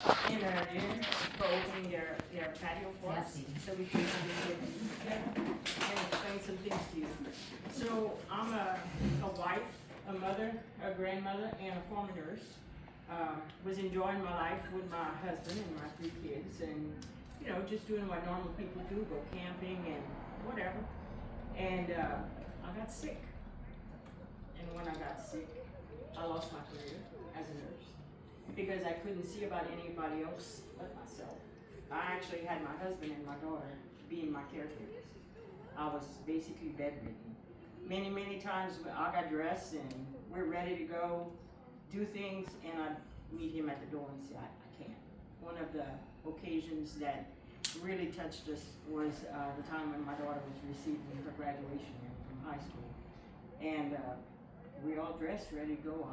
in Lillian for opening their patio for us, so we can come in and explain some things to you. So I'm a wife, a mother, a grandmother, and a former nurse. Was enjoying my life with my husband and my 3 kids, and just doing what normal people do, go camping and whatever. And I got sick. And when I got sick, I lost my career as a nurse because I couldn't see about anybody else but myself. I actually had my husband and my daughter being my caretakers. I was basically bedridden. Many, many times I got dressed and we're ready to go do things, and I'd meet him at the door and say, I can't. One of the occasions that really touched us was the time when my daughter was receiving her graduation from high school. And we all dressed, ready to go.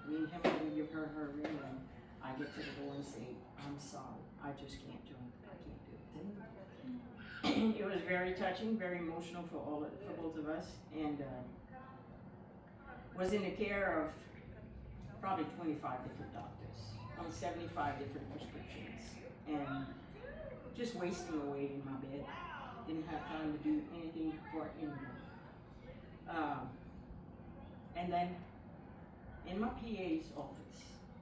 Me and him are going to give her her ring, and I get to the door and say, I'm sorry, I just can't join. I can't do it. It was very touching, very emotional for both of us, and was in the care of probably 25 different doctors on 75 different prescriptions, and just wasting away in my bed. Didn't have time to do anything for anyone. And then in my PA's office,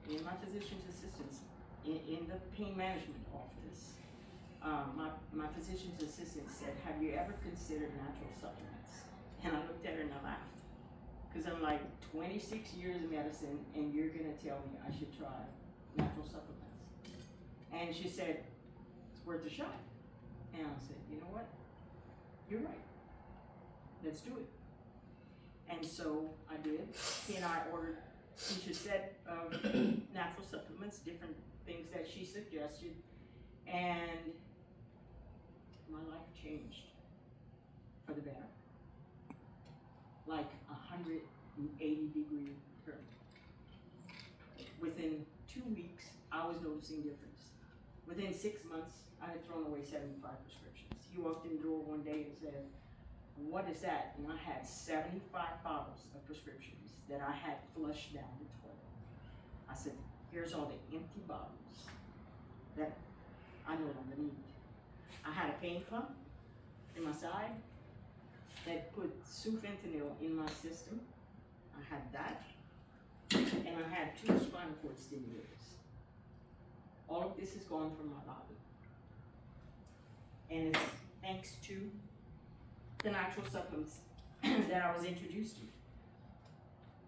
in my physician's assistant's, in the pain management office, my physician's assistant said, have you ever considered natural supplements? And I looked at her and I laughed. Because I'm like, 26 years of medicine, and you're gonna tell me I should try natural supplements. And she said, it's worth a shot. And I said, you know what? You're right. Let's do it. And so I did. He and I ordered each a set of natural supplements, different things that she suggested, and my life changed for the better. Like 180-degree turn. Within 2 weeks, I was noticing difference. Within 6 months, I had thrown away 75 prescriptions. He walked in the door one day and said, what is that? And I had 75 bottles of prescriptions that I had flushed down the toilet. I said, here's all the empty bottles that I no longer need. I had a pain pump in my side that put sufentanil in my system. I had that, and I had 2 spinal cord stimulators. All of this is gone from my body. And it's thanks to the natural supplements that I was introduced to.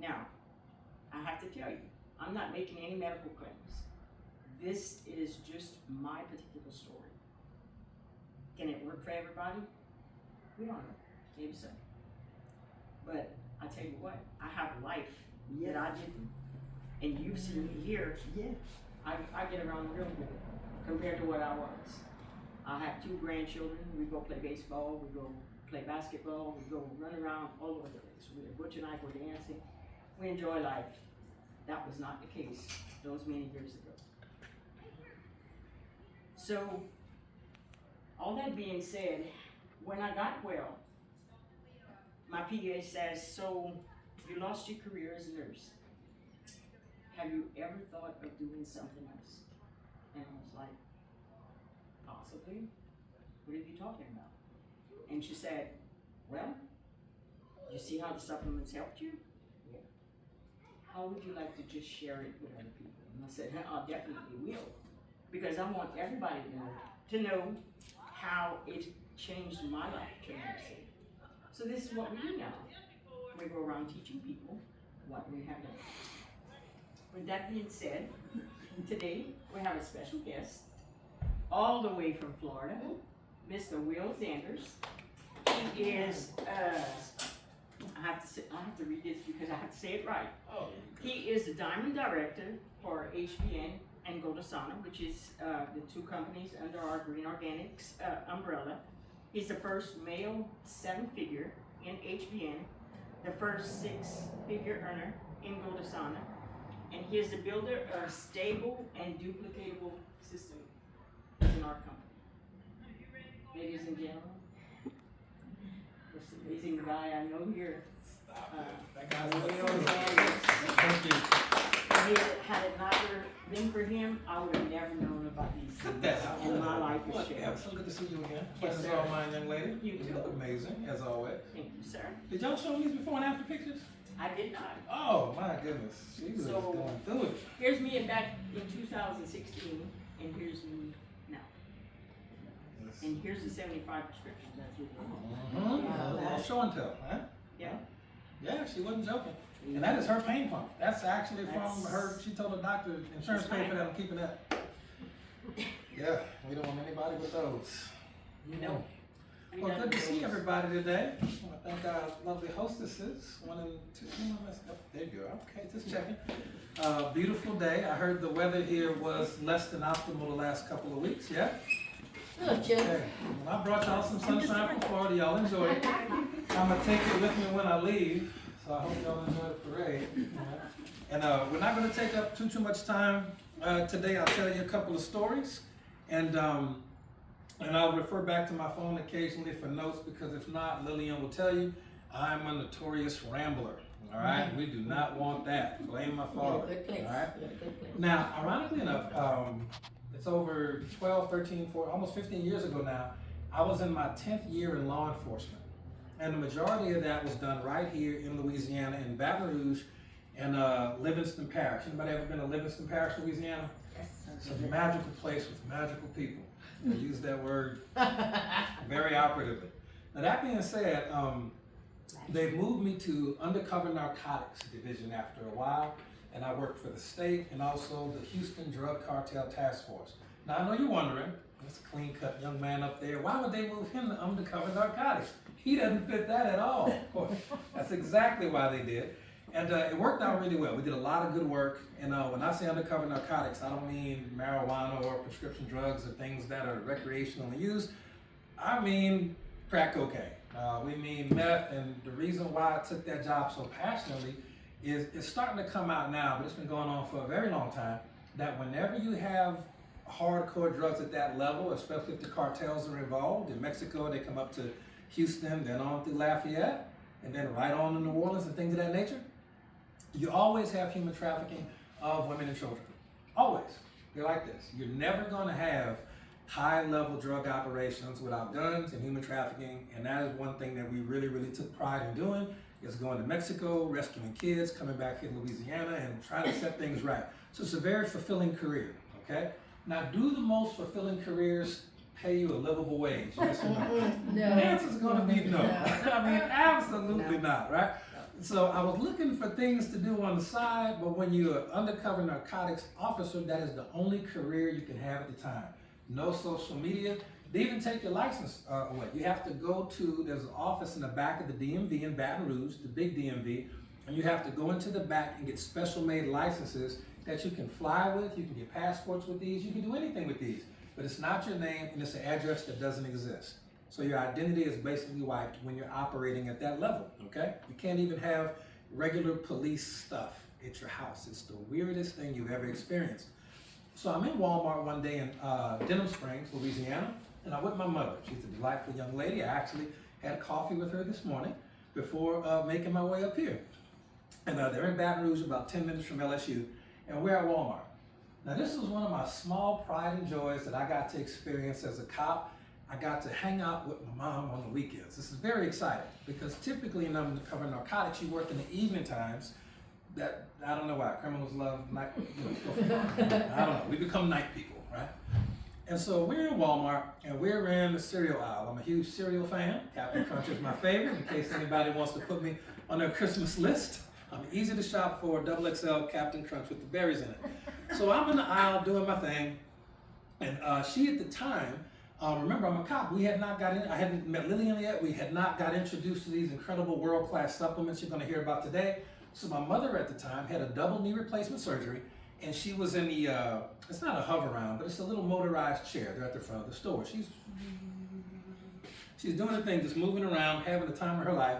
Now, I have to tell you, I'm not making any medical claims. This is just my particular story. Can it work for everybody? We don't know. Maybe so. But I tell you what, I have a life that I didn't. And you've seen me here. Yeah. I get around real good compared to what I was. I have 2 grandchildren. We go play baseball. We go play basketball. We go run around all over the place. Butch and I go dancing. We enjoy life. That was not the case those many years ago. So, all that being said, when I got well, my PA says, so you lost your career as a nurse. Have you ever thought of doing something else? And I was like, possibly. What are you talking about? And she said, well, you see how the supplements helped you? Yeah. How would you like to just share it with other people? And I said, I definitely will. Because I want everybody to know how it changed my life tremendously. So this is what we do now. We go around teaching people what we have done. With that being said, today we have a special guest, all the way from Florida, Mr. Will Sanders. He is, I have to read this because I have to say it right. He is the Diamond Director for HBN and Godasana, which is the 2 companies under our Green Organics umbrella. He's the first male 7-figure in HBN, the first 6-figure earner in Godasana, and he is the builder of a stable and duplicatable system in our company. Ladies and gentlemen, this amazing guy I know here, That guy's Will Sanders. Thank you. He had another been for him, I would have never known about these Cut things. that out. And my life is Yeah, changed. so good to see you again. Yes, Pleasure's sir. all mine, young lady. You too. look amazing, as always. Thank you, sir. Did y'all show these before and after pictures? I did not. Oh, my goodness. She was So- going through it. Here's me back in 2016, and here's me now. Yes. And here's the 75 prescriptions. That's what Mm-hmm. A little show and tell, huh? Yeah. Yeah, she wasn't joking. And that is her pain pump. That's actually from That's- her, she told the doctor, insurance paid for that, I'm keeping that. Yeah, we don't want anybody with those. No. Well, good to see everybody today. I want to thank our lovely hostesses. 1 and 2. There you go. Okay, just checking. Beautiful day. I heard the weather here was less than optimal the last couple of weeks. Yeah? Good, Jim. Okay. Well, I brought y'all some sunshine from Florida. Y'all enjoy it. I'm going to take it with me when I leave. So I hope y'all enjoy the parade. And we're not going to take up too much time today. I'll tell you a couple of stories. And I'll refer back to my phone occasionally for notes, because if not, Lillian will tell you I'm a notorious rambler. All right, we do not want that. Blame my father. Good place. All right. Good place. Now, ironically enough, it's over 12, 13, 14, almost 15 years ago now. I was in my 10th year in law enforcement, and the majority of that was done right here in Louisiana, in Baton Rouge and Livingston Parish. Anybody ever been to Livingston Parish, Louisiana? It's a magical place with magical people. I use that word very operatively. Now, that being said, they moved me to undercover narcotics division after a while, and I worked for the state and also the Houston Drug Cartel Task Force. Now, I know you're wondering, this clean-cut young man up there, why would they move him to undercover narcotics? He doesn't fit that at all. That's exactly why they did. And it worked out really well. We did a lot of good work. And when I say undercover narcotics, I don't mean marijuana or prescription drugs or things that are recreationally used. I mean crack cocaine. We mean meth. And the reason why I took that job so passionately is it's starting to come out now, but it's been going on for a very long time, that whenever you have hardcore drugs at that level, especially if the cartels are involved, in Mexico they come up to Houston, then on through Lafayette, and then right on to New Orleans and things of that nature, you always have human trafficking of women and children. Always. They're like this. You're never going to have high-level drug operations without guns and human trafficking, and that is one thing that we really, really took pride in doing, is going to Mexico, rescuing kids, coming back here to Louisiana, and trying to set things right. So it's a very fulfilling career, okay? Now, do the most fulfilling careers pay you a livable wage? Yes or no? No. The answer's going to be no. I mean, absolutely not, right? So I was looking for things to do on the side, but when you're an undercover narcotics officer, that is the only career you can have at the time. No social media. They even take your license away. You have to go to, there's an office in the back of the DMV in Baton Rouge, the big DMV, and you have to go into the back and get special made licenses that you can fly with, you can get passports with these, you can do anything with these, but it's not your name and it's an address that doesn't exist. So your identity is basically wiped when you're operating at that level, okay? You can't even have regular police stuff at your house. It's the weirdest thing you've ever experienced. So I'm in Walmart one day in Denham Springs, Louisiana, and I'm with my mother. She's a delightful young lady. I actually had coffee with her this morning before making my way up here. And they're in Baton Rouge, about 10 minutes from LSU, and we're at Walmart. Now this was one of my small pride and joys that I got to experience as a cop. I got to hang out with my mom on the weekends. This is very exciting because typically in undercover narcotics, you work in the evening times. That, I don't know why, criminals love night, I don't know, we become night people, right? And so we're in Walmart and we're in the cereal aisle. I'm a huge cereal fan. Captain Crunch is my favorite, in case anybody wants to put me on their Christmas list. I'm easy to shop for, XXL Captain Crunch with the berries in it. So I'm in the aisle doing my thing, and she at the time, remember, I'm a cop. We had not got in, I hadn't met Lillian yet. We had not got introduced to these incredible world-class supplements you're going to hear about today. So my mother at the time had a double knee replacement surgery, and she was in the, it's not a hover round, but it's a little motorized chair. They're at the front of the store. She's doing her thing, just moving around, having the time of her life.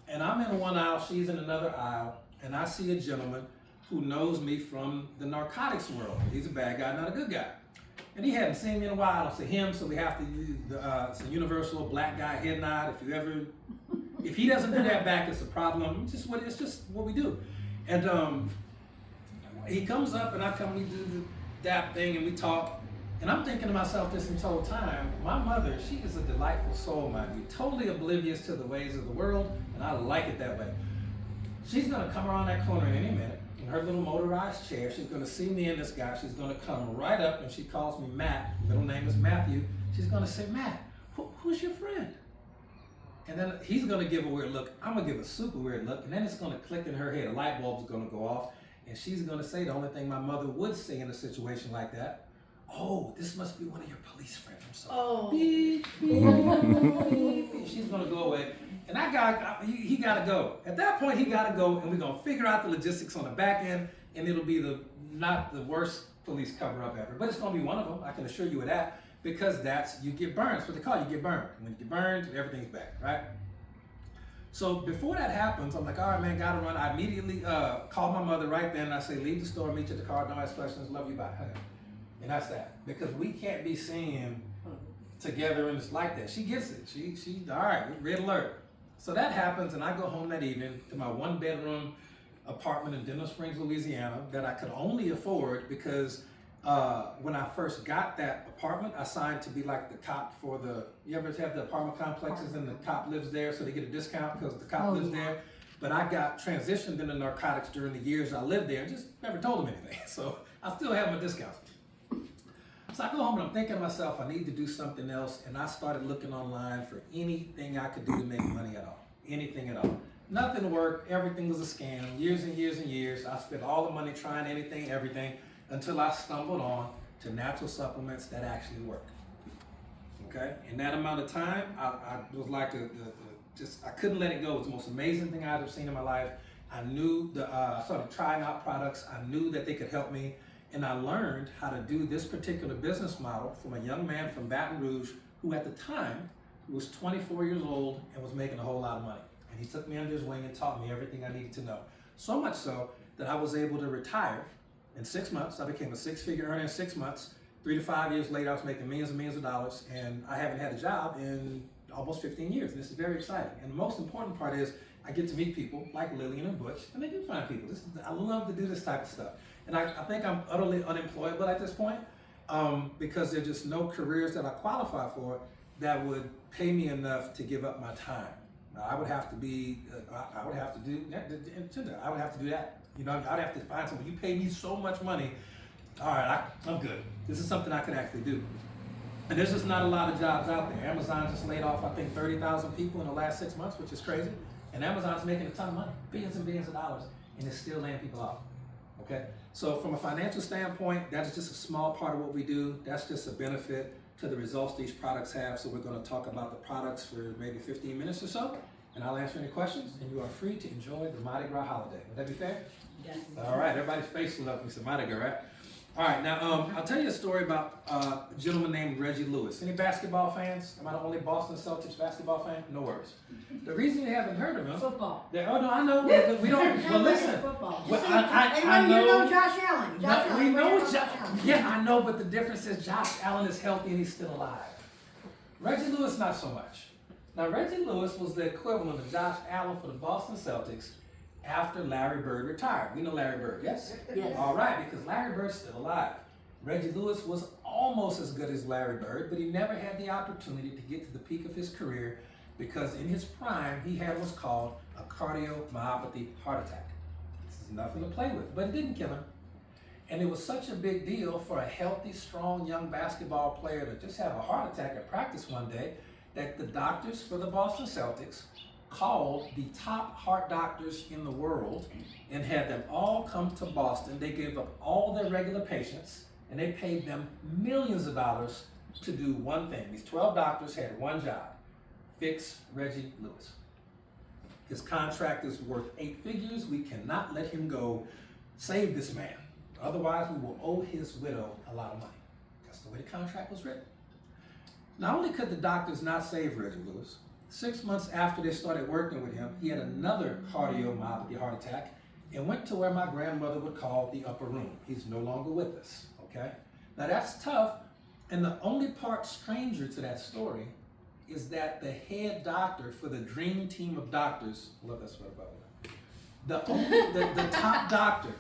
And I'm in one aisle, she's in another aisle, and I see a gentleman who knows me from the narcotics world. He's a bad guy, not a good guy. And he hadn't seen me in a while. I don't see him, so we have to use it's a universal black guy head nod. If he doesn't do that back, it's a problem. It's just what we do. And he comes up and I come, we do the dap thing and we talk. And I'm thinking to myself this entire time, my mother, she is a delightful soul, mind you, totally oblivious to the ways of the world, and I like it that way. She's gonna come around that corner in any minute, in her little motorized chair. She's gonna see me and this guy. She's gonna come right up, and she calls me Matt. Middle name is Matthew. She's gonna say, Matt, who's your friend? And then he's gonna give a weird look. I'm gonna give a super weird look, and then it's gonna click in her head. A light bulb's gonna go off, and she's gonna say the only thing my mother would say in a situation like that. Oh, this must be one of your police friends. I'm sorry. Oh. Beep, beep, beep. She's gonna go away. And that guy, he gotta go. At that point, he gotta go, and we're gonna figure out the logistics on the back end, and it'll be not the worst police cover-up ever, but it's gonna be one of them, I can assure you of that, because you get burned. That's what they call it, you get burned. When you get burned, everything's back, right? So before that happens, I'm like, all right, man, gotta run. I immediately call my mother right then, and I say, leave the store, meet you at the car, don't ask questions, love you, bye. And that's that. Because we can't be seen together and it's like that. She gets it. She all right, red alert. So that happens, and I go home that evening to my 1-bedroom apartment in Denham Springs, Louisiana, that I could only afford because when I first got that apartment, I signed to be like the cop for you ever have the apartment complexes and the cop lives there, so they get a discount because the cop lives there. But I got transitioned into narcotics during the years I lived there and just never told them anything. So I still have my discount. So I go home and I'm thinking to myself, I need to do something else, and I started looking online for anything I could do to make money at all. Anything at all. Nothing worked, everything was a scam, years and years and years. I spent all the money trying anything, everything, until I stumbled on to natural supplements that actually work. Okay? In that amount of time, I was like, I couldn't let it go. It was the most amazing thing I'd ever seen in my life. I knew, I started trying out products. I knew that they could help me. And I learned how to do this particular business model from a young man from Baton Rouge who at the time was 24 years old and was making a whole lot of money. And he took me under his wing and taught me everything I needed to know. So much so that I was able to retire in 6 months. I became a 6-figure earner in 6 months. 3 to 5 years later, I was making millions and millions of dollars, and I haven't had a job in almost 15 years. And this is very exciting. And the most important part is I get to meet people like Lillian and Butch, and they do find people. I love to do this type of stuff. And I think I'm utterly unemployable at this point because there's just no careers that I qualify for that would pay me enough to give up my time. Now, I would have to do that. You know, I'd have to find someone. You pay me so much money. All right, I'm good. This is something I could actually do. And there's just not a lot of jobs out there. Amazon just laid off, I think, 30,000 people in the last 6 months, which is crazy. And Amazon's making a ton of money, billions and billions of dollars, and it's still laying people off. Okay? So from a financial standpoint, that is just a small part of what we do. That's just a benefit to the results these products have. So we're going to talk about the products for maybe 15 minutes or so, and I'll answer any questions, and you are free to enjoy the Mardi Gras holiday. Would that be fair? Yes. All right, everybody's face lit up when we said Mardi Gras, right? All right, now I'll tell you a story about a gentleman named Reggie Lewis. Any basketball fans? Am I the only Boston Celtics basketball fan? No worries. The reason you haven't heard of him... Football. Oh, no, I know. We don't... Well, listen. Football. Well, I know... You know Josh Allen. We know Josh Allen. Yeah, I know, but the difference is Josh Allen is healthy and he's still alive. Reggie Lewis, not so much. Now, Reggie Lewis was the equivalent of Josh Allen for the Boston Celtics after Larry Bird retired. We know Larry Bird, yes? Yes. All right, because Larry Bird's still alive. Reggie Lewis was almost as good as Larry Bird, but he never had the opportunity to get to the peak of his career because in his prime, he had what's called a cardiomyopathy heart attack. This is nothing to play with, but it didn't kill him. And it was such a big deal for a healthy, strong, young basketball player to just have a heart attack at practice one day that the doctors for the Boston Celtics called the top heart doctors in the world and had them all come to Boston. They gave up all their regular patients and they paid them millions of dollars to do one thing. These 12 doctors had one job: fix Reggie Lewis. His contract is worth 8 figures. We cannot let him go. Save this man. Otherwise, we will owe his widow a lot of money. That's the way the contract was written. Not only could the doctors not save Reggie Lewis, 6 months after they started working with him, he had another cardiomyopathy heart attack and went to where my grandmother would call the upper room. He's no longer with us, okay? Now that's tough, and the only part stranger to that story is that the head doctor for the dream team of doctors, I love that sweater by the way, the top doctor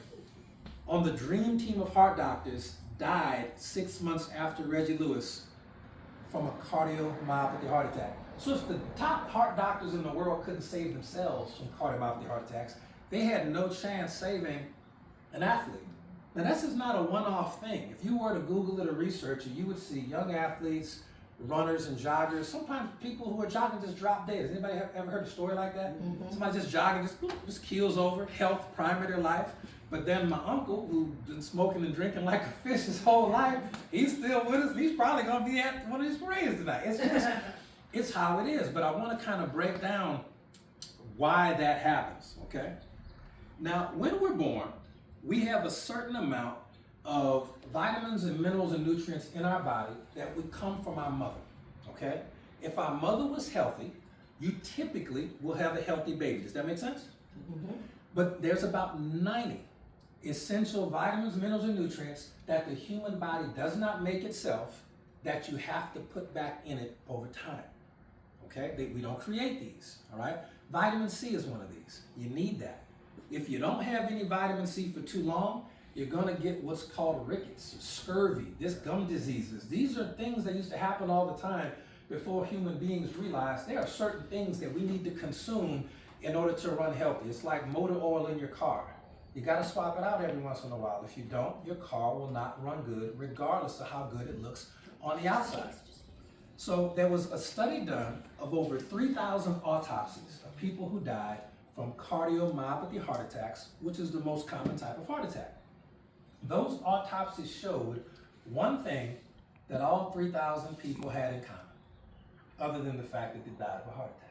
on the dream team of heart doctors died 6 months after Reggie Lewis from a cardiomyopathy heart attack. So if the top heart doctors in the world couldn't save themselves from cardiomyopathy heart attacks, they had no chance saving an athlete. Now this is not a one-off thing. If you were to Google it or research it, you would see young athletes, runners and joggers. Sometimes people who are jogging just drop dead. Has anybody ever heard a story like that? Mm-hmm. Somebody just jogging, just keels over, health prime of their life. But then my uncle, who's been smoking and drinking like a fish his whole life, he's still with us. He's probably gonna be at one of these parades tonight. It's just, it's how it is. But I want to kind of break down why that happens, okay? Now, when we're born, we have a certain amount of vitamins and minerals and nutrients in our body that would come from our mother, okay? If our mother was healthy, you typically will have a healthy baby. Does that make sense? Mm-hmm. But there's about 90 essential vitamins, minerals, and nutrients that the human body does not make itself that you have to put back in it over time, okay? We don't create these, all right? Vitamin C is one of these. You need that. If you don't have any vitamin C for too long, you're gonna get what's called rickets, scurvy, gum diseases. These are things that used to happen all the time before human beings realized there are certain things that we need to consume in order to run healthy. It's like motor oil in your car. You gotta swap it out every once in a while. If you don't, your car will not run good regardless of how good it looks on the outside. So there was a study done of over 3,000 autopsies of people who died from cardiomyopathy heart attacks, which is the most common type of heart attack. Those autopsies showed one thing that all 3,000 people had in common, other than the fact that they died of a heart attack.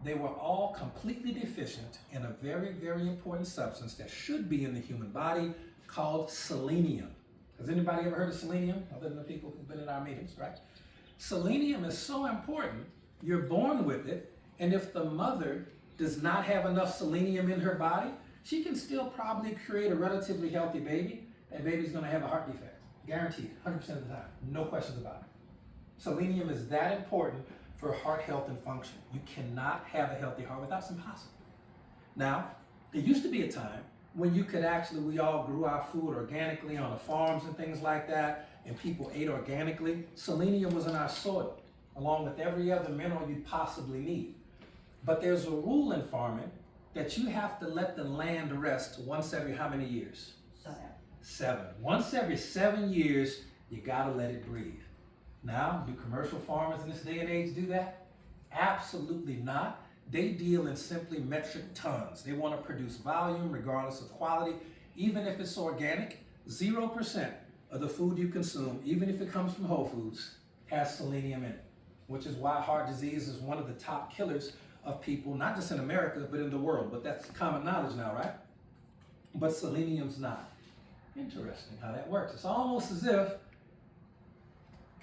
They were all completely deficient in a very, very important substance that should be in the human body called selenium. Has anybody ever heard of selenium, other than the people who've been in our meetings, right? Selenium is so important, you're born with it, and if the mother does not have enough selenium in her body, she can still probably create a relatively healthy baby, and baby's gonna have a heart defect. Guaranteed, 100% of the time, no questions about it. Selenium is that important for heart health and function. You cannot have a healthy heart without some possible. Now, there used to be a time when you could actually, we all grew our food organically on the farms and things like that, and people ate organically. Selenium was in our soil, along with every other mineral you'd possibly need. But there's a rule in farming that you have to let the land rest once every how many years? 7. Once every 7 years, you gotta let it breathe. Now, do commercial farmers in this day and age do that? Absolutely not. They deal in simply metric tons. They want to produce volume regardless of quality. Even if it's organic, 0% of the food you consume, even if it comes from Whole Foods, has selenium in it, which is why heart disease is one of the top killers of people, not just in America, but in the world. But that's common knowledge now, right? But selenium's not. Interesting how that works. It's almost as if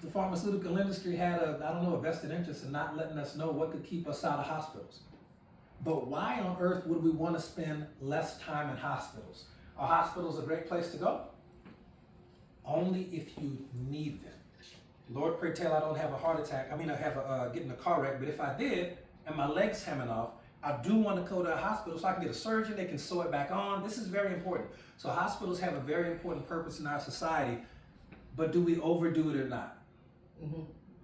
the pharmaceutical industry had a vested interest in not letting us know what could keep us out of hospitals. But why on earth would we want to spend less time in hospitals? Are hospitals a great place to go? Only if you need them. Lord, pray tell I don't have a heart attack. I get in a car wreck, but if I did, and my leg's hemming off, I do want to go to a hospital so I can get a surgeon, they can sew it back on. This is very important. So hospitals have a very important purpose in our society, but do we overdo it or not? Mm-hmm.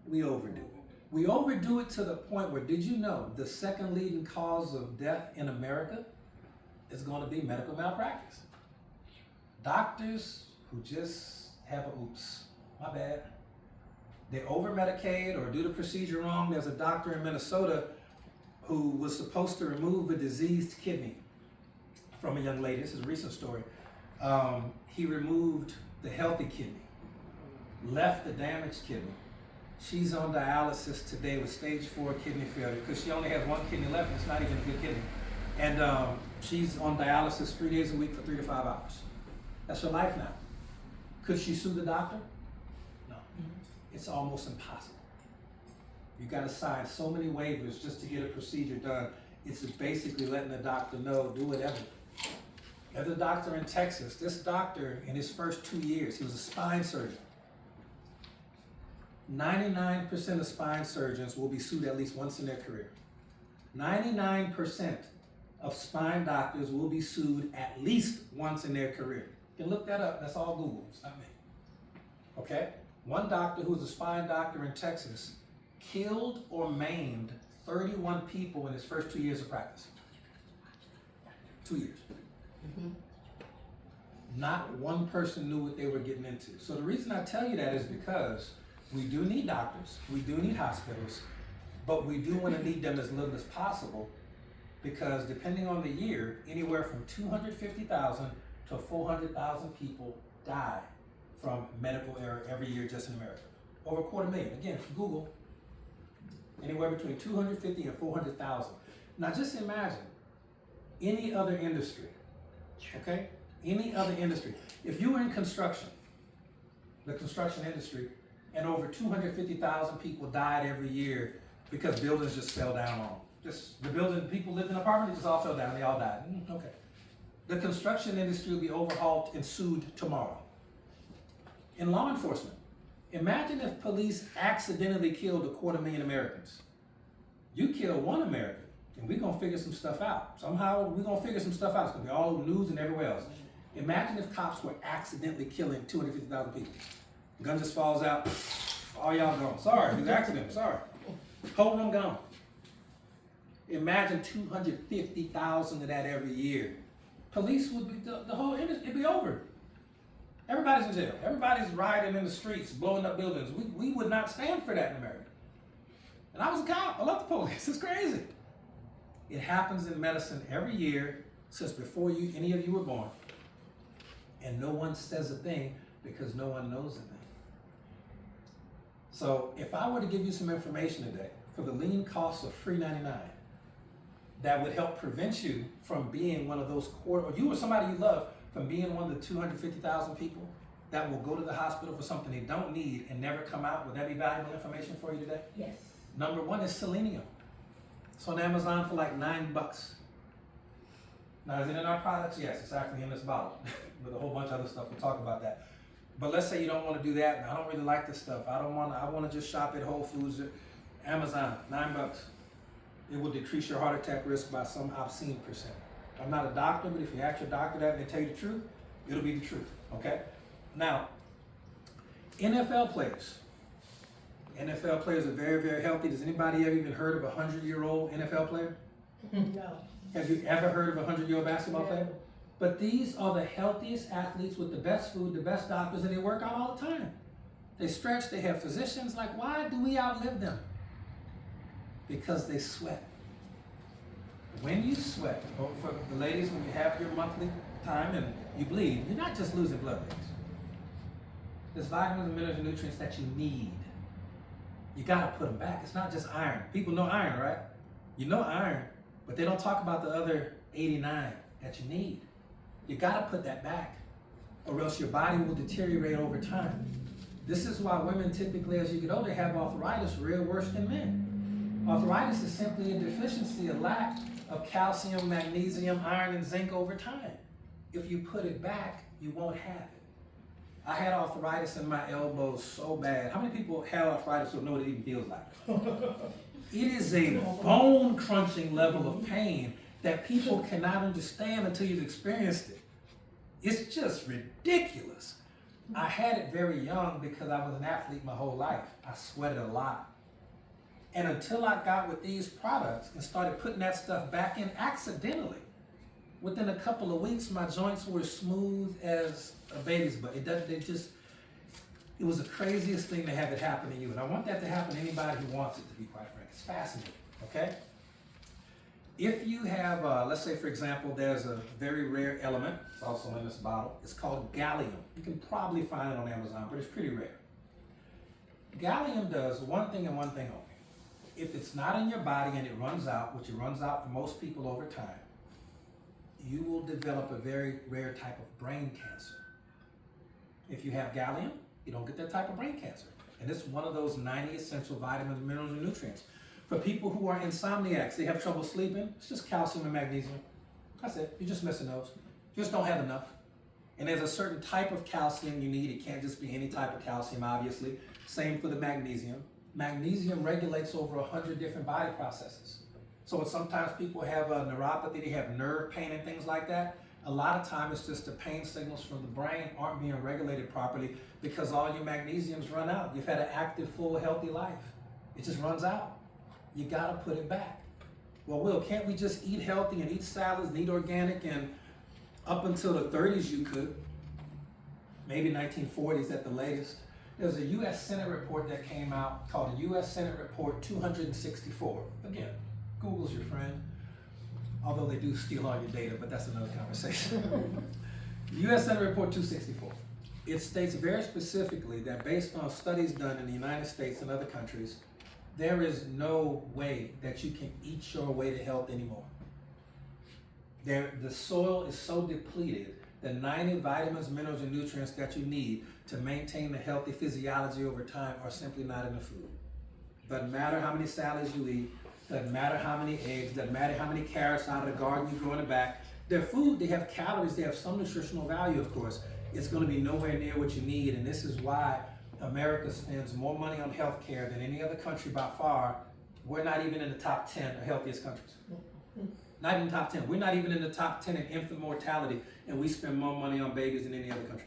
We overdo it. We overdo it to the point where, did you know the second leading cause of death in America is going to be medical malpractice? Doctors who just have a oops, my bad. They over-medicate or do the procedure wrong. There's a doctor in Minnesota who was supposed to remove a diseased kidney from a young lady. This is a recent story. He removed the healthy kidney, left the damaged kidney. She's on dialysis today with stage 4 kidney failure because she only has one kidney left and it's not even a good kidney. And she's on dialysis 3 days a week for 3 to 5 hours. That's her life now. Could she sue the doctor? No. It's almost impossible. You got to sign so many waivers just to get a procedure done. It's basically letting the doctor know, do whatever. There's a doctor in Texas. This doctor, in his first 2 years, he was a spine surgeon. 99% of spine surgeons will be sued at least once in their career. 99% of spine doctors will be sued at least once in their career. You can look that up, that's all Google, it's not me. Okay? One doctor who was a spine doctor in Texas killed or maimed 31 people in his first 2 years of practice. 2 years. Not one person knew what they were getting into. So the reason I tell you that is because we do need doctors, we do need hospitals, but we do want to need them as little as possible, because depending on the year, anywhere from 250,000 to 400,000 people die from medical error every year just in America. Over 250,000. Again, Google, anywhere between 250 and 400,000. Now just imagine any other industry, okay? Any other industry. If you were in construction, the construction industry, and over 250,000 people died every year because buildings just fell down on them. Just the building, people lived in apartments, it just all fell down, they all died. Okay. The construction industry will be overhauled and sued tomorrow. In law enforcement, imagine if police accidentally killed 250,000 Americans. You kill one American, and we're gonna figure some stuff out. Somehow we're gonna figure some stuff out. It's gonna be all over the news and everywhere else. Imagine if cops were accidentally killing 250,000 people. Gun just falls out, all y'all gone. Sorry, it was an accident, sorry. Whole one gone. Imagine 250,000 of that every year. Police would be, the whole industry, it'd be over. Everybody's in jail. Everybody's rioting in the streets, blowing up buildings. We would not stand for that in America. And I was a cop, I love the police, it's crazy. It happens in medicine every year since before any of you were born. And no one says a thing because no one knows a thing. So if I were to give you some information today for the lean cost of free 99, that would help prevent you from being one of those or you or somebody you love from being one of the 250,000 people that will go to the hospital for something they don't need and never come out, would that be valuable information for you today? Yes. Number one is selenium. It's on Amazon for like $9. Now, is it in our products? Yes, it's actually in this bottle with a whole bunch of other stuff. We'll talk about that. But let's say you don't want to do that. And I don't really like this stuff. I want to just shop at Whole Foods or Amazon, $9. It will decrease your heart attack risk by some obscene percent. I'm not a doctor, but if you ask your doctor that and they tell you the truth, it'll be the truth, okay? Now, NFL players. NFL players are very, very healthy. Does anybody ever even heard of a 100-year-old NFL player? No. Have you ever heard of a 100-year-old basketball player? But these are the healthiest athletes with the best food, the best doctors, and they work out all the time. They stretch, they have physicians. Like, why do we outlive them? Because they sweat. When you sweat, or for the ladies, when you have your monthly time and you bleed, you're not just losing blood vessels. There's vitamins and minerals and nutrients that you need. You gotta put them back. It's not just iron. People know iron, right? You know iron, but they don't talk about the other 89 that you need. You gotta put that back, or else your body will deteriorate over time. This is why women typically, as you get older, have arthritis real worse than men. Arthritis is simply a deficiency, a lack of calcium, magnesium, iron, and zinc over time. If you put it back, you won't have it. I had arthritis in my elbows so bad. How many people have arthritis who know what it even feels like? It is a bone-crunching level of pain that people cannot understand until you've experienced it. It's just ridiculous. I had it very young because I was an athlete my whole life. I sweated a lot. And until I got with these products and started putting that stuff back in accidentally, within a couple of weeks, my joints were smooth as a baby's butt. It was the craziest thing to have it happen to you. And I want that to happen to anybody who wants it, to be quite frank. It's fascinating, okay? If you have, let's say for example, there's a very rare element, it's also in this bottle, it's called gallium. You can probably find it on Amazon, but it's pretty rare. Gallium does one thing and one thing only. If it's not in your body and it runs out, which it runs out for most people over time, you will develop a very rare type of brain cancer. If you have gallium, you don't get that type of brain cancer. And it's one of those 90 essential vitamins, minerals, and nutrients. For people who are insomniacs, they have trouble sleeping, it's just calcium and magnesium. That's it, you're just missing those. You just don't have enough. And there's a certain type of calcium you need. It can't just be any type of calcium, obviously. Same for the magnesium. Magnesium regulates over 100 different body processes. So sometimes people have a neuropathy, they have nerve pain and things like that. A lot of times it's just the pain signals from the brain aren't being regulated properly because all your magnesium's run out. You've had an active, full, healthy life. It just runs out. You gotta put it back. Well, Will, can't we just eat healthy and eat salads and eat organic? And up until the 30s you could, maybe 1940s at the latest. There's a U.S. Senate report that came out called the U.S. Senate Report 264. Again, Google's your friend, although they do steal all your data, but that's another conversation. U.S. Senate Report 264. It states very specifically that based on studies done in the United States and other countries, there is no way that you can eat your way to health anymore. The soil is so depleted that 90 vitamins, minerals, and nutrients that you need to maintain a healthy physiology over time are simply not in the food. Doesn't matter how many salads you eat, doesn't matter how many eggs, doesn't matter how many carrots out of the garden you grow in the back. Their food, they have calories, they have some nutritional value, of course. It's going to be nowhere near what you need, and this is why America spends more money on healthcare than any other country by far. We're not even in the top 10 of healthiest countries. Not in the top 10. We're not even in the top 10 in infant mortality, and we spend more money on babies than any other country.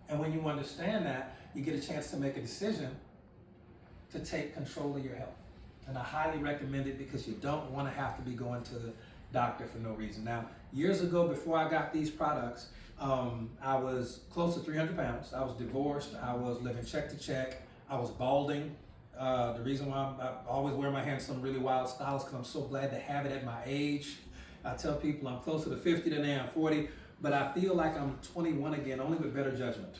And when you understand that, you get a chance to make a decision to take control of your health. And I highly recommend it because you don't want to have to be going to the doctor for no reason. Now, years ago, before I got these products, I was close to 300 pounds. I was divorced. I was living check to check. I was balding. The reason why I always wear my hair in some really wild styles because I'm so glad to have it at my age. I tell people I'm closer to 50 than I am 40, but I feel like I'm 21 again, only with better judgment.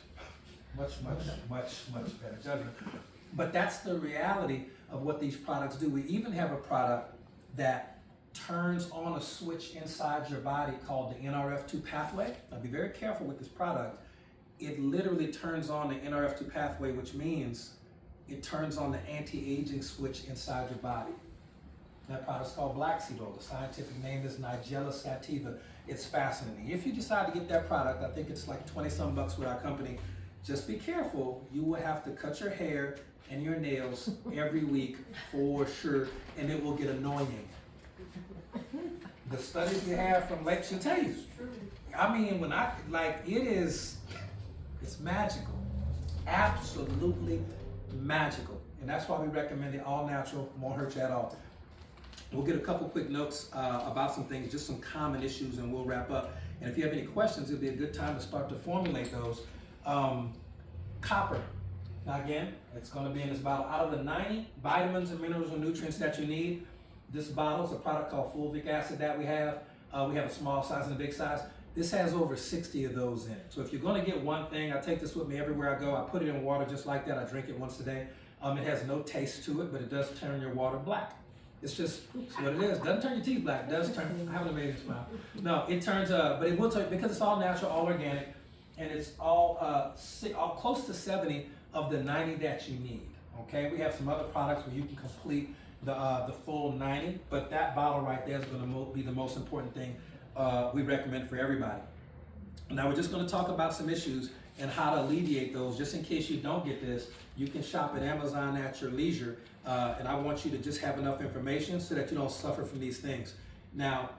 Much better judgment. But that's the reality of what these products do. We even have a product that turns on a switch inside your body called the NRF2 pathway. Now be very careful with this product. It literally turns on the NRF2 pathway, which means it turns on the anti-aging switch inside your body. That product's called black seed oil. The scientific name is Nigella sativa. It's fascinating. If you decide to get that product, I think it's like 20-some bucks with our company. Just be careful. You will have to cut your hair and your nails every week for sure, and it will get annoying. The studies we have from Lake should tell you. I mean, it's magical. Absolutely magical. And that's why we recommend it all natural, won't hurt you at all. We'll get a couple quick notes about some things, just some common issues, and we'll wrap up. And if you have any questions, it'll be a good time to start to formulate those. Copper. Now again, it's going to be in this bottle. Out of the 90 vitamins and minerals and nutrients that you need, this bottle is a product called fulvic acid that we have. We have a small size and a big size. This has over 60 of those in it. So if you're going to get one thing, I take this with me everywhere I go. I put it in water just like that. I drink it once a day. It has no taste to it, but it does turn your water black. It's what it is. Doesn't turn your teeth black. It does turn. I have an amazing smile. No, it turns. But it will turn because it's all natural, all organic, and it's all close to 70 of the 90 that you need. Okay, we have some other products where you can complete the full 90, but that bottle right there is going to be the most important thing we recommend for everybody. Now we're just going to talk about some issues and how to alleviate those. Just in case you don't get this, you can shop at Amazon at your leisure, and I want you to just have enough information so that you don't suffer from these things. Now,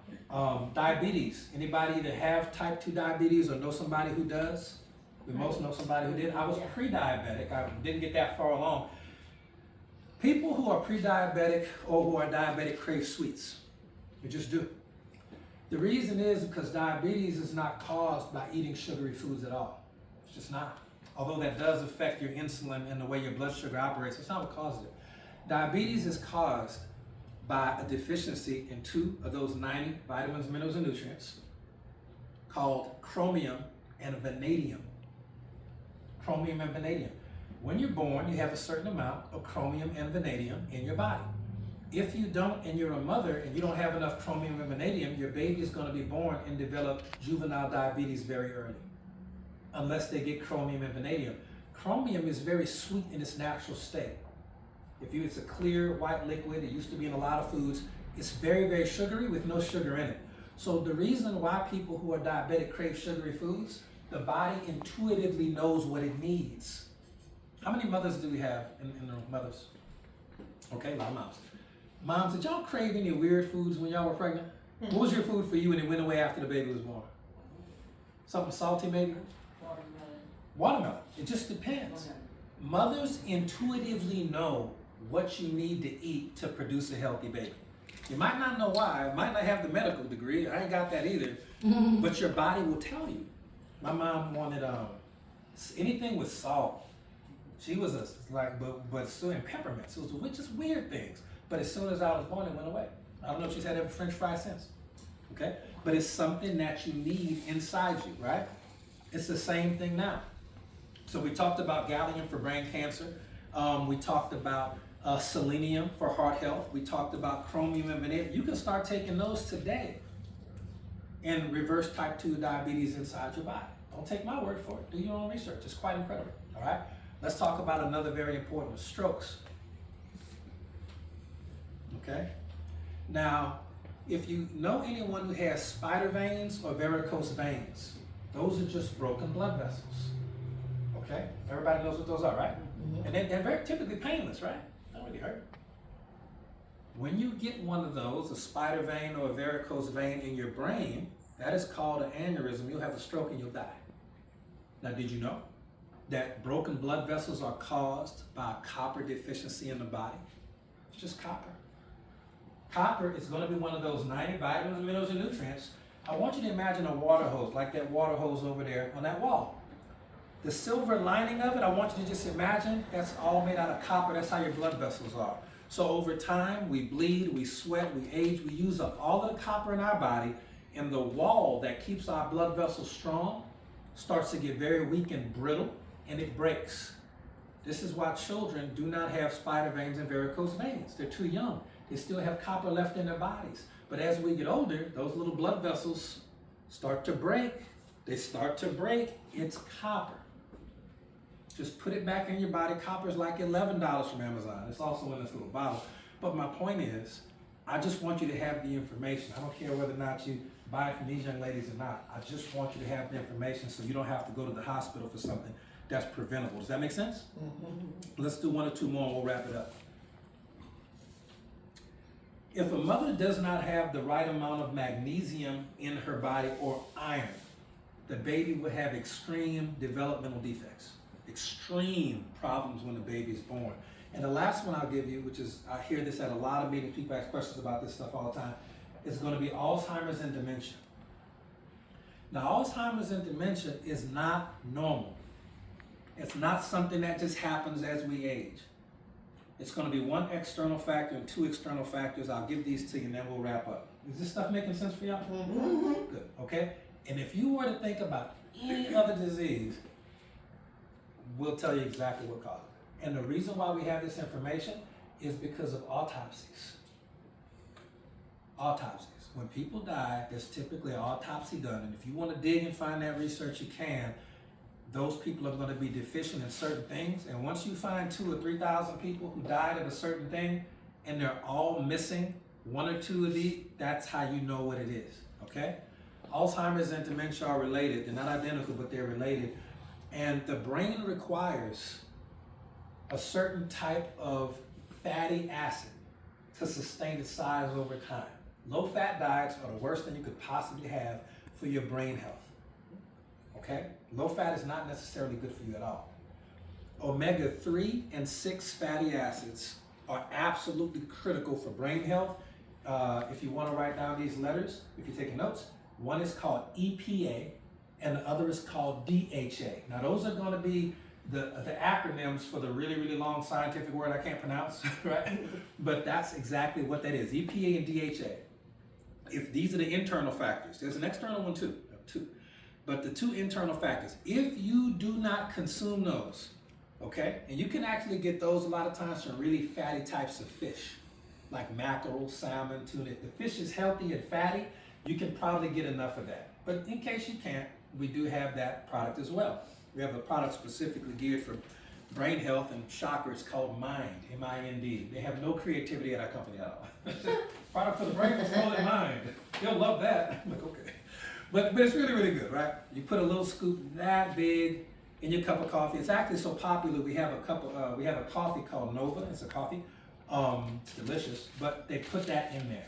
diabetes. Anybody either have type 2 diabetes or know somebody who does? We most know somebody who did. I was pre-diabetic. I didn't get that far along. People who are pre-diabetic or who are diabetic crave sweets. They just do. The reason is because diabetes is not caused by eating sugary foods at all. It's just not. Although that does affect your insulin and the way your blood sugar operates, it's not what causes it. Diabetes is caused by a deficiency in 2 of those 90 vitamins, minerals, and nutrients called chromium and vanadium. Chromium and vanadium. When you're born, you have a certain amount of chromium and vanadium in your body. If you don't, and you're a mother, and you don't have enough chromium and vanadium, your baby is going to be born and develop juvenile diabetes very early, unless they get chromium and vanadium. Chromium is very sweet in its natural state. It's a clear white liquid. It used to be in a lot of foods. It's very, very sugary with no sugar in it. So the reason why people who are diabetic crave sugary foods, the body intuitively knows what it needs. How many mothers do we have in the room? Mothers? Okay, a lot of moms. Moms, did y'all crave any weird foods when y'all were pregnant? What was your food for you and it went away after the baby was born? Something salty maybe? Watermelon. It just depends. Okay. Mothers intuitively know what you need to eat to produce a healthy baby. You might not know why, might not have the medical degree, I ain't got that either, but your body will tell you. My mom wanted anything with salt. She was but so in peppermints, it was just weird things. But as soon as I was born, it went away. I don't know if she's had every French fry since. Okay? But it's something that you need inside you, right? It's the same thing now. So we talked about gallium for brain cancer. We talked about selenium for heart health. We talked about chromium and vanadium. You can start taking those today and reverse type 2 diabetes inside your body. Don't take my word for it. Do your own research. It's quite incredible. All right? Let's talk about another very important one, strokes. Okay? Now, if you know anyone who has spider veins or varicose veins, those are just broken blood vessels. Okay? Everybody knows what those are, right? Mm-hmm. And they're very typically painless, right? Don't really hurt. When you get one of those, a spider vein or a varicose vein in your brain, that is called an aneurysm. You'll have a stroke and you'll die. Now, did you know that broken blood vessels are caused by copper deficiency in the body? It's just copper. Copper is going to be one of those 90 vitamins, minerals, and nutrients. I want you to imagine a water hose, like that water hose over there on that wall. The silver lining of it, I want you to just imagine that's all made out of copper. That's how your blood vessels are. So over time, we bleed, we sweat, we age, we use up all of the copper in our body, and the wall that keeps our blood vessels strong starts to get very weak and brittle, and it breaks. This is why children do not have spider veins and varicose veins. They're too young. They still have copper left in their bodies. But as we get older, those little blood vessels start to break. They start to break. It's copper. Just put it back in your body. Copper is like $11 from Amazon. It's also in this little bottle. But my point is, I just want you to have the information. I don't care whether or not you buy it from these young ladies or not. I just want you to have the information so you don't have to go to the hospital for something that's preventable. Does that make sense? Mm-hmm. Let's do one or two more and we'll wrap it up. If a mother does not have the right amount of magnesium in her body or iron, the baby will have extreme developmental defects, extreme problems when the baby is born. And the last one I'll give you, which is, I hear this at a lot of meetings, people ask questions about this stuff all the time, is going to be Alzheimer's and dementia. Now, Alzheimer's and dementia is not normal. It's not something that just happens as we age. It's going to be one external factor and two external factors. I'll give these to you and then we'll wrap up. Is this stuff making sense for y'all? Mm-hmm. Good, okay? And if you were to think about any other disease, we'll tell you exactly what caused it. And the reason why we have this information is because of autopsies. Autopsies. When people die, there's typically an autopsy done. And if you want to dig and find that research, you can. Those people are going to be deficient in certain things. And once you find 2,000 or 3,000 people who died of a certain thing, and they're all missing one or two of these, that's how you know what it is, okay? Alzheimer's and dementia are related. They're not identical, but they're related. And the brain requires a certain type of fatty acid to sustain its size over time. Low-fat diets are the worst thing you could possibly have for your brain health. Okay? Low fat is not necessarily good for you at all. Omega-3 and 6 fatty acids are absolutely critical for brain health. If you want to write down these letters, if you're taking notes, one is called EPA and the other is called DHA. Now those are going to be the acronyms for the really, really long scientific word I can't pronounce, right? But that's exactly what that is, EPA and DHA. If these are the internal factors, there's an external one too, but the two internal factors, if you do not consume those, okay, and you can actually get those a lot of times from really fatty types of fish, like mackerel, salmon, tuna. If the fish is healthy and fatty, you can probably get enough of that. But in case you can't, we do have that product as well. We have a product specifically geared for brain health and chakra. It's called Mind, M-I-N-D. They have no creativity at our company at all. Product for the brain is called Mind. You'll love that. I'm like, okay. But it's really, really good, right? You put a little scoop that big in your cup of coffee. It's actually so popular. We have a coffee called Nova. It's a coffee. It's delicious, but they put that in there.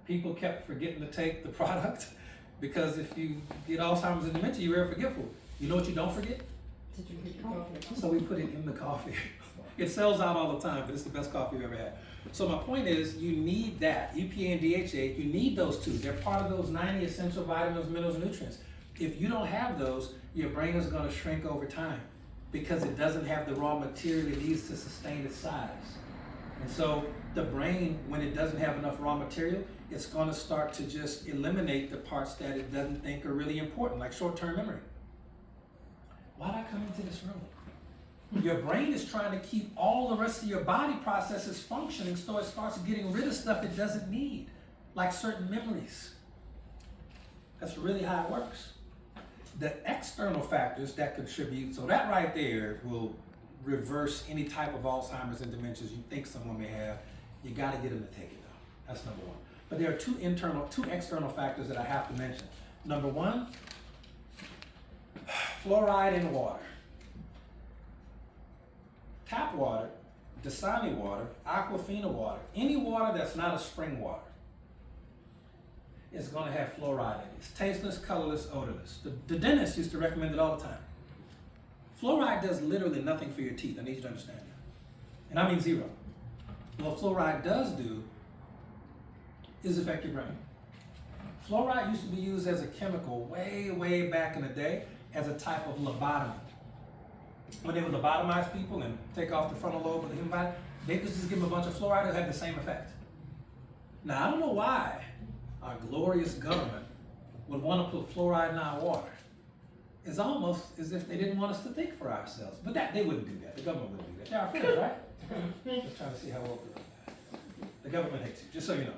People kept forgetting to take the product because if you get Alzheimer's and dementia, you're very forgetful. You know what you don't forget? To drink your coffee. So we put it in the coffee. It sells out all the time, but it's the best coffee you've ever had. So my point is, you need that, EPA and DHA, you need those two. They're part of those 90 essential vitamins, minerals, and nutrients. If you don't have those, your brain is gonna shrink over time because it doesn't have the raw material it needs to sustain its size. And so the brain, when it doesn't have enough raw material, it's gonna start to just eliminate the parts that it doesn't think are really important, like short-term memory. Why'd I come into this room? Your brain is trying to keep all the rest of your body processes functioning so it starts getting rid of stuff it doesn't need, like certain memories. That's really how it works. The external factors that contribute, so that right there will reverse any type of Alzheimer's and dementias you think someone may have. You gotta get them to take it though. That's number one. But there are two external factors that I have to mention. Number one, fluoride in water. Tap water, Dasani water, Aquafina water, any water that's not a spring water is going to have fluoride in it. It's tasteless, colorless, odorless. The dentist used to recommend it all the time. Fluoride does literally nothing for your teeth. I need you to understand that. And I mean zero. What fluoride does do is affect your brain. Fluoride used to be used as a chemical way, way back in the day as a type of lobotomy. When they would lobotomize people and take off the frontal lobe of the human body, they could just give them a bunch of fluoride, it had the same effect. Now, I don't know why our glorious government would want to put fluoride in our water. It's almost as if they didn't want us to think for ourselves. But they wouldn't do that. The government wouldn't do that. They're our friends, right? Just trying to see how well the government hates you, just so you know.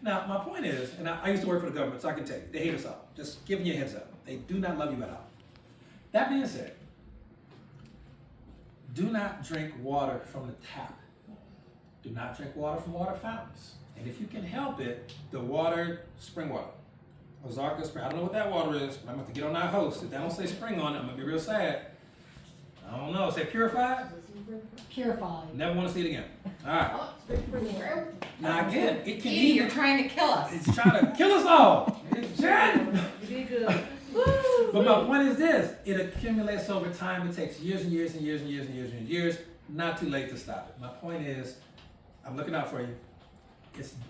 Now, my point is, and I used to work for the government, so I can tell you, they hate us all. Just giving you a heads up. They do not love you at all. That being said, do not drink water from the tap. Do not drink water from water fountains. And if you can help it, the water, spring water. Ozarka spring. I don't know what that water is, but I'm going to get on that host. If that don't say spring on it, I'm going to be real sad. I don't know. Say purified? Purified. Never want to see it again. All right. Oh, Now again, it can Edie, be. you're trying to kill us. It's trying to kill us all. It's Jen. You did good. But my point is this, it accumulates over time. It takes years and years and years and years and years and years. Not too late to stop it. My point is, I'm looking out for you.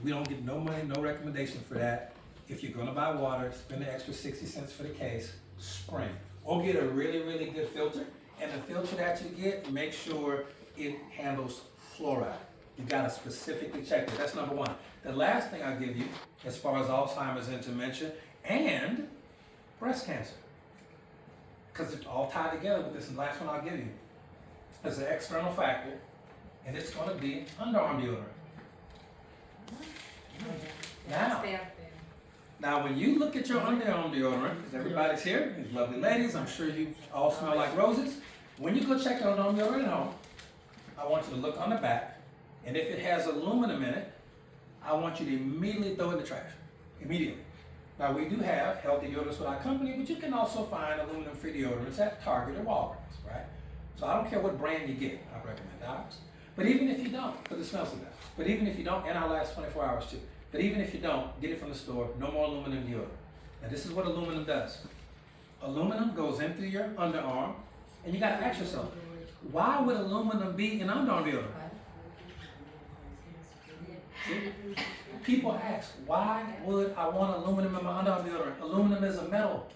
We don't get no money, no recommendation for that. If you're gonna buy water, spend the extra 60 cents for the case, spring. Or get a really, really good filter. And the filter that you get, make sure it handles fluoride. You gotta specifically check it. That's number one. The last thing I'll give you, as far as Alzheimer's and dementia, and breast cancer. Because it's all tied together with this. And the last one I'll give you is an external factor, and it's going to be underarm deodorant. Now, when you look at your underarm deodorant, because everybody's here, these lovely ladies, I'm sure you all smell like roses. When you go check your underarm deodorant at home, I want you to look on the back, and if it has aluminum in it, I want you to immediately throw it in the trash. Immediately. Now, we do have healthy deodorants with our company, but you can also find aluminum-free deodorants at Target or Walgreens, right? So I don't care what brand you get, I recommend ours. But even if you don't, because it smells so good. But even if you don't, and our last 24 hours too. But even if you don't, get it from the store, no more aluminum deodorant. Now this is what aluminum does. Aluminum goes in through your underarm, and you gotta ask yourself, why would aluminum be in underarm deodorant? See? People ask, why would I want aluminum in my underarm deodorant? Aluminum is a metal.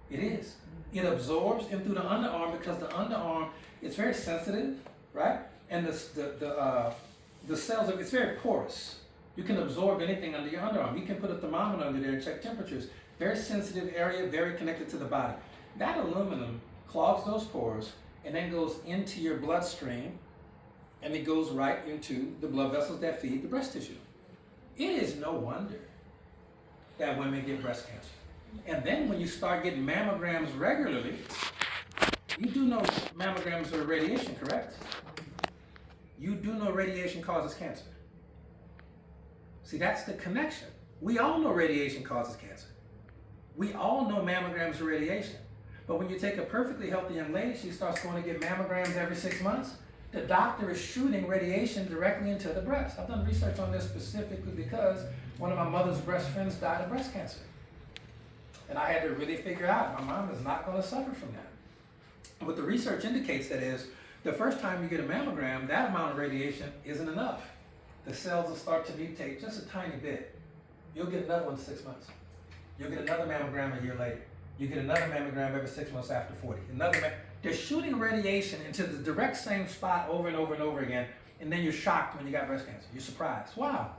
It is. It absorbs in through the underarm because the underarm, it's very sensitive, right? And the cells, it's very porous. You can absorb anything under your underarm. You can put a thermometer under there and check temperatures. Very sensitive area, very connected to the body. That aluminum clogs those pores and then goes into your bloodstream, and it goes right into the blood vessels that feed the breast tissue. It is no wonder that women get breast cancer. And then when you start getting mammograms regularly, you do know mammograms are radiation, correct? You do know radiation causes cancer. See, that's the connection. We all know radiation causes cancer. We all know mammograms are radiation. But when you take a perfectly healthy young lady, she starts going to get mammograms every 6 months, the doctor is shooting radiation directly into the breast. I've done research on this specifically because one of my mother's best friends died of breast cancer. And I had to really figure out, my mom is not going to suffer from that. What the research indicates that is, the first time you get a mammogram, that amount of radiation isn't enough. The cells will start to mutate just a tiny bit. You'll get another one in 6 months. You'll get another mammogram a year later. You get another mammogram every 6 months after 40. They're shooting radiation into the direct same spot over and over and over again, and then you're shocked when you got breast cancer. You're surprised. Wow,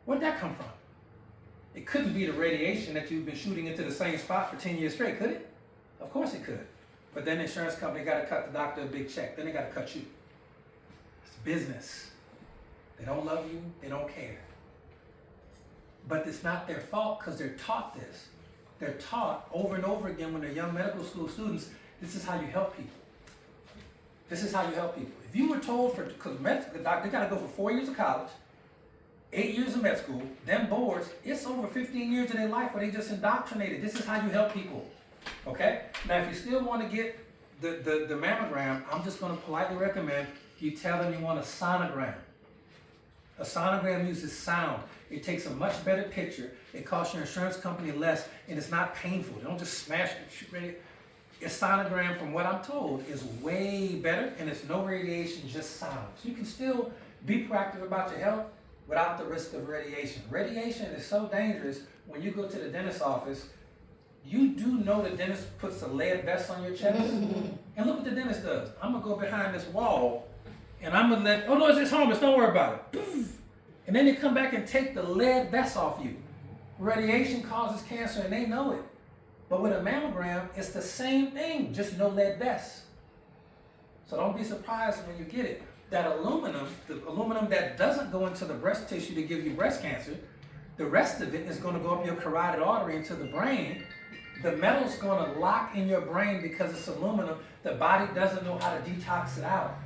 where'd that come from? It couldn't be the radiation that you've been shooting into the same spot for 10 years straight, could it? Of course it could. But then the insurance company got to cut the doctor a big check. Then they got to cut you. It's business. They don't love you. They don't care. But it's not their fault because they're taught this. They're taught over and over again when they're young medical school students, this is how you help people. This is how you help people. If you were told because they got to go for 4 years of college, 8 years of med school, then boards, it's over 15 years of their life where they just indoctrinated. This is how you help people. Okay? Now, if you still want to get the mammogram, I'm just going to politely recommend you tell them you want a sonogram. A sonogram uses sound. It takes a much better picture. It costs your insurance company less, and it's not painful. They don't just smash it. A sonogram, from what I'm told, is way better, and it's no radiation, just sound. So you can still be proactive about your health without the risk of radiation. Radiation is so dangerous. When you go to the dentist's office, you do know the dentist puts a lead vest on your chest. And look what the dentist does. I'm going to go behind this wall, and I'm going to oh no, it's harmless, don't worry about it. And then they come back and take the lead vest off you. Radiation causes cancer, and they know it. But with a mammogram, it's the same thing, just no lead vest. So don't be surprised when you get it. That aluminum, the aluminum that doesn't go into the breast tissue to give you breast cancer, the rest of it is going to go up your carotid artery into the brain. The metal's going to lock in your brain because it's aluminum. The body doesn't know how to detox it out.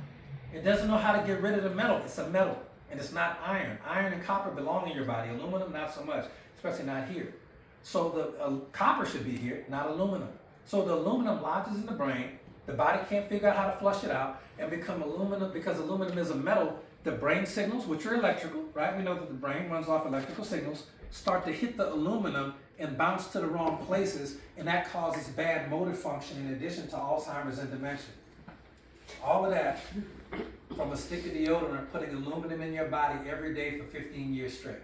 It doesn't know how to get rid of the metal. It's a metal, and it's not iron. Iron and copper belong in your body. Aluminum, not so much, especially not here. So the copper should be here, not aluminum. So the aluminum lodges in the brain. The body can't figure out how to flush it out and become aluminum. Because aluminum is a metal, the brain signals, which are electrical, right? We know that the brain runs off electrical signals, start to hit the aluminum and bounce to the wrong places, and that causes bad motor function in addition to Alzheimer's and dementia. All of that from a stick of deodorant, putting aluminum in your body every day for 15 years straight.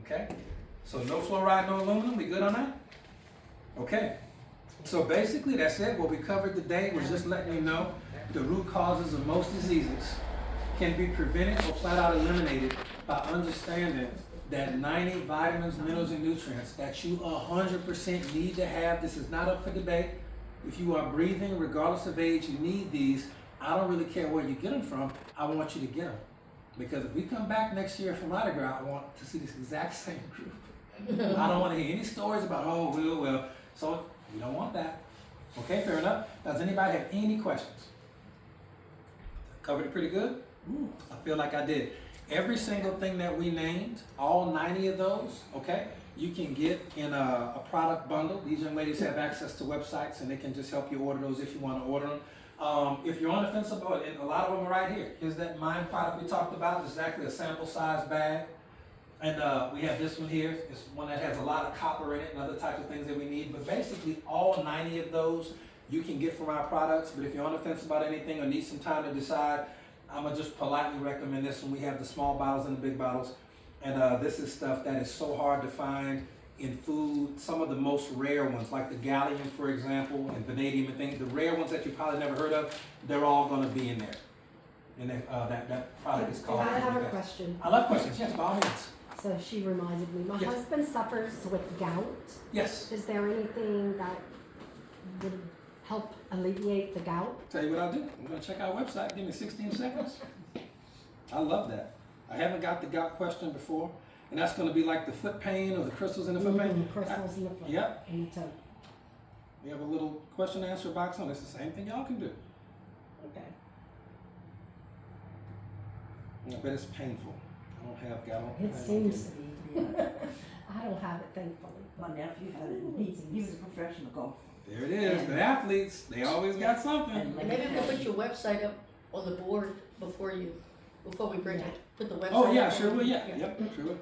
Okay? So no fluoride, no aluminum, we good on that? Okay. So basically that's it. What we covered today was just letting you know the root causes of most diseases can be prevented or flat out eliminated by understanding that 90 vitamins, minerals, and nutrients that you 100% need to have. This is not up for debate. If you are breathing, regardless of age, you need these. I don't really care where you get them from. I want you to get them. Because if we come back next year from Mardi Gras, I want to see this exact same group. I don't want to hear any stories about, oh, well. So we don't want that. Okay, fair enough. Does anybody have any questions? Covered it pretty good? I feel like I did. Every single thing that we named, all 90 of those, okay, you can get in a product bundle. These young ladies have access to websites, and they can just help you order those if you want to order them. If you're on the fence about it, a lot of them are right here. Here's that Mind product we talked about. It's exactly a sample size bag. And we have this one here. It's one that has a lot of copper in it and other types of things that we need. But basically, all 90 of those you can get from our products. But if you're on the fence about anything or need some time to decide, I'm going to just politely recommend this one. We have the small bottles and the big bottles. And this is stuff that is so hard to find in food. Some of the most rare ones, like the gallium, for example, and vanadium and things. The rare ones that you probably never heard of, they're all going to be in there. And that product is called. I have a question. I love questions. Yes, by all means. So she reminded me, my Yes. husband suffers with gout. Yes. Is there anything that would help alleviate the gout? Tell you what I'll do. I'm going to check our website. Give me 16 seconds. I love that. I haven't got the gout question before. And that's going to be like the foot pain or the crystals in the foot pain? Crystals in the foot. Yep. And the toe. We have a little question and answer box on this. The same thing y'all can do. Okay. I bet it's painful. I don't have gout. It seems to be. I don't have it, thankfully. My nephew had it, and he was a professional golfer. There it is. The athletes, they always got something. And And maybe we can put your website up on the board before we bring it. Put the website. Oh yeah, up. sure will. Yeah, yep, sure will.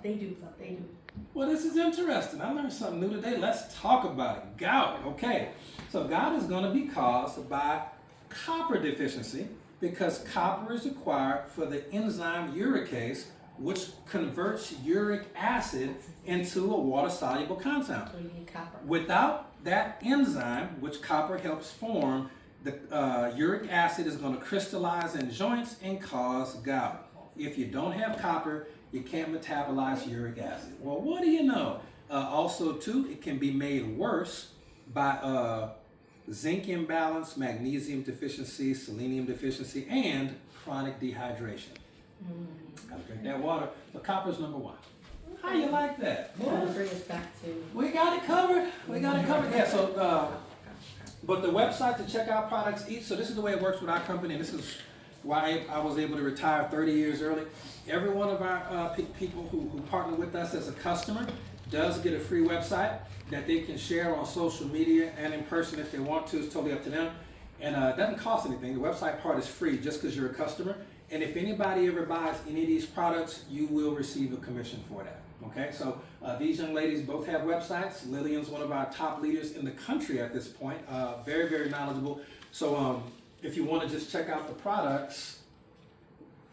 They do. Well, this is interesting. I learned something new today. Let's talk about it. Gout. Okay. So gout is going to be caused by copper deficiency because copper is required for the enzyme uricase, which converts uric acid into a water-soluble compound. So you need copper. Without that enzyme, which copper helps form, the uric acid is going to crystallize in joints and cause gout. If you don't have copper, you can't metabolize uric acid. Well, what do you know? Also, too, it can be made worse by zinc imbalance, magnesium deficiency, selenium deficiency, and chronic dehydration. Gotta drink that water. But copper's number one. How you like that? That'll bring us back to. We got it covered. We got it covered. Yeah, so, but the website to check out products each, so this is the way it works with our company, and this is why I was able to retire 30 years early. Every one of our people who partner with us as a customer does get a free website that they can share on social media and in person if they want to. It's totally up to them. And it doesn't cost anything. The website part is free just because you're a customer. And if anybody ever buys any of these products, you will receive a commission for that. Okay, so these young ladies both have websites. Lillian's one of our top leaders in the country at this point. Very, very knowledgeable. So if you want to just check out the products,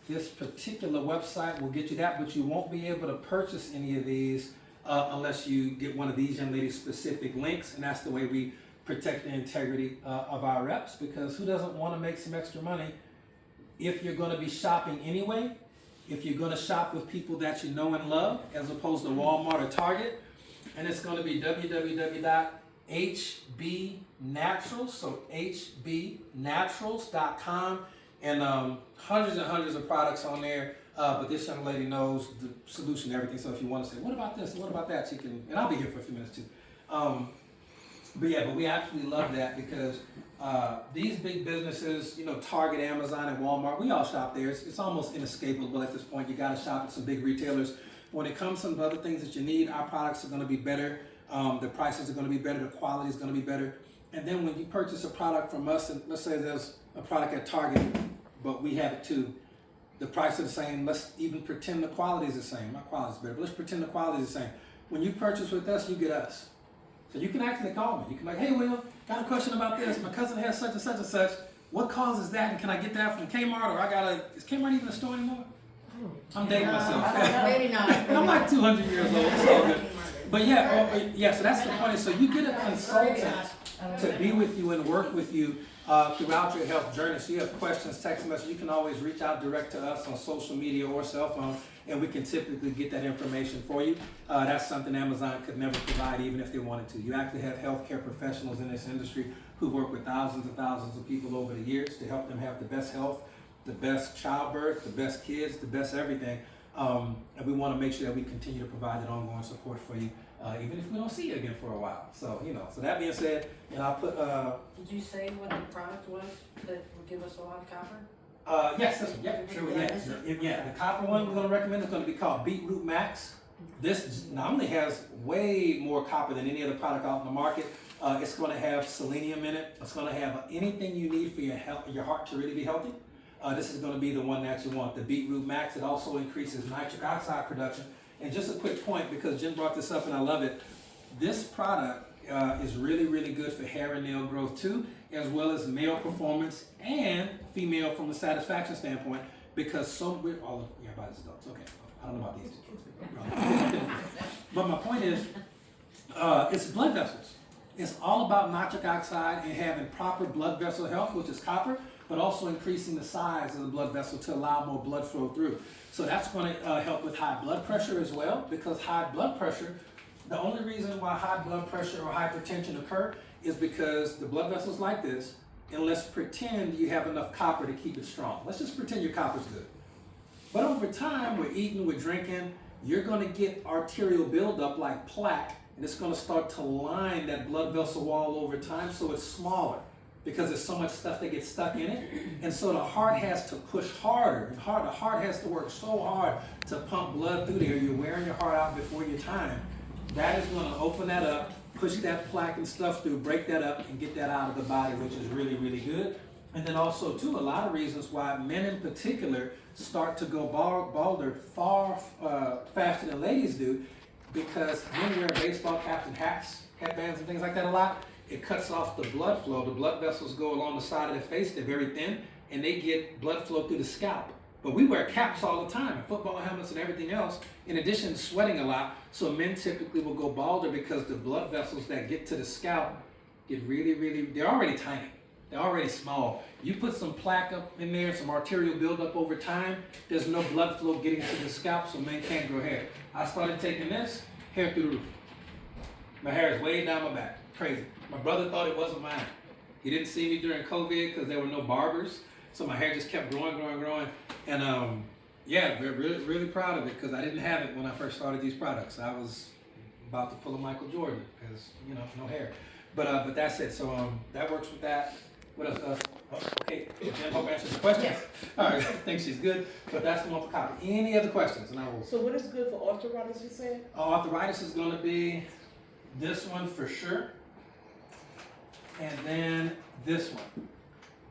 this particular website will get you that, but you won't be able to purchase any of these unless you get one of these young ladies' specific links, and that's the way we protect the integrity of our reps, because who doesn't want to make some extra money if you're going to be shopping anyway? If you're going to shop with people that you know and love, as opposed to Walmart or Target, and it's going to be www.hbnaturals, so hbnaturals.com, and hundreds and hundreds of products on there. But this young lady knows the solution to everything. So if you want to say, what about this? What about that? She can, and I'll be here for a few minutes too. But we actually love that because these big businesses, you know, Target, Amazon, and Walmart, we all shop there. It's almost inescapable at this point. You got to shop at some big retailers. When it comes to some other things that you need, our products are going to be better. The prices are going to be better. The quality is going to be better. And then when you purchase a product from us, and let's say there's a product at Target, but we have it too. The price is the same. Let's even pretend the quality is the same. My quality is better, but let's pretend the quality is the same. When you purchase with us, you get us. So you can actually call me. You can be like, hey, Will, got a question about this. My cousin has such and such and such. What causes that? And can I get that from Kmart? Or is Kmart even a store anymore? I'm dating myself. Maybe not. I'm like 200 years old. It's all good. But so that's the point. So you get a consultant to be with you and work with you throughout your health journey. So you have questions, text message, you can always reach out direct to us on social media or cell phone, and we can typically get that information for you. That's something Amazon could never provide even if they wanted to. You actually have healthcare professionals in this industry who work with thousands and thousands of people over the years to help them have the best health, the best childbirth, the best kids, the best everything. And we want to make sure that we continue to provide that ongoing support for you, even if we don't see you again for a while. So, so that being said, and I'll put... Did you say what the product was that would give us a lot of copper? Yes, this one. Yeah, sure. Yeah, the copper one we're going to recommend is going to be called Beetroot Max. This not only has way more copper than any other product out in the market, it's going to have selenium in it. It's going to have anything you need for your heart to really be healthy. This is going to be the one that you want, the Beetroot Max. It also increases nitric oxide production. And just a quick point, because Jen brought this up and I love it. This product is really, really good for hair and nail growth too, as well as male performance and female from a satisfaction standpoint, because everybody's adults. Okay, I don't know about these kids. But my point is, it's blood vessels. It's all about nitric oxide and having proper blood vessel health, which is copper, but also increasing the size of the blood vessel to allow more blood flow through. So that's going to help with high blood pressure as well, because high blood pressure, the only reason why high blood pressure or hypertension occur is because the blood vessels like this, and let's pretend you have enough copper to keep it strong. Let's just pretend your copper's good. But over time, we're eating, we're drinking, you're going to get arterial buildup like plaque, and it's going to start to line that blood vessel wall over time so it's smaller, because there's so much stuff that gets stuck in it. And so the heart has to push harder, and the heart has to work so hard to pump blood through there. You're wearing your heart out before your time. that is gonna open that up, push that plaque and stuff through, break that up and get that out of the body, which is really, really good. And then also too, a lot of reasons why men in particular start to go balder far faster than ladies do, because men wear baseball caps and hats, headbands and things like that a lot. It cuts off the blood flow. The blood vessels go along the side of the face, they're very thin, and they get blood flow through the scalp. But we wear caps all the time, and football helmets and everything else, in addition to sweating a lot. So men typically will go balder because the blood vessels that get to the scalp get really, really, they're already tiny. They're already small. You put some plaque up in there, some arterial buildup over time, there's no blood flow getting to the scalp, so men can't grow hair. I started taking this, hair through the roof. My hair is way down my back, crazy. My brother thought it wasn't mine. He didn't see me during COVID because there were no barbers, so my hair just kept growing. And yeah, we're really, really proud of it because I didn't have it when I first started these products. I was about to pull a Michael Jordan because, you know, no hair. But that's it. So that works with that. What else? Okay, Jen, hope answers the question. Yes. All right, I think she's good. But that's the one for copy. Any other questions? And I will. So what is good for arthritis, you said? Arthritis is going to be this one for sure. And then this one.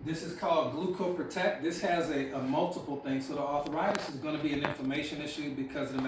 This is called Glucoprotect. This has a multiple thing. So the arthritis is going to be an inflammation issue because of the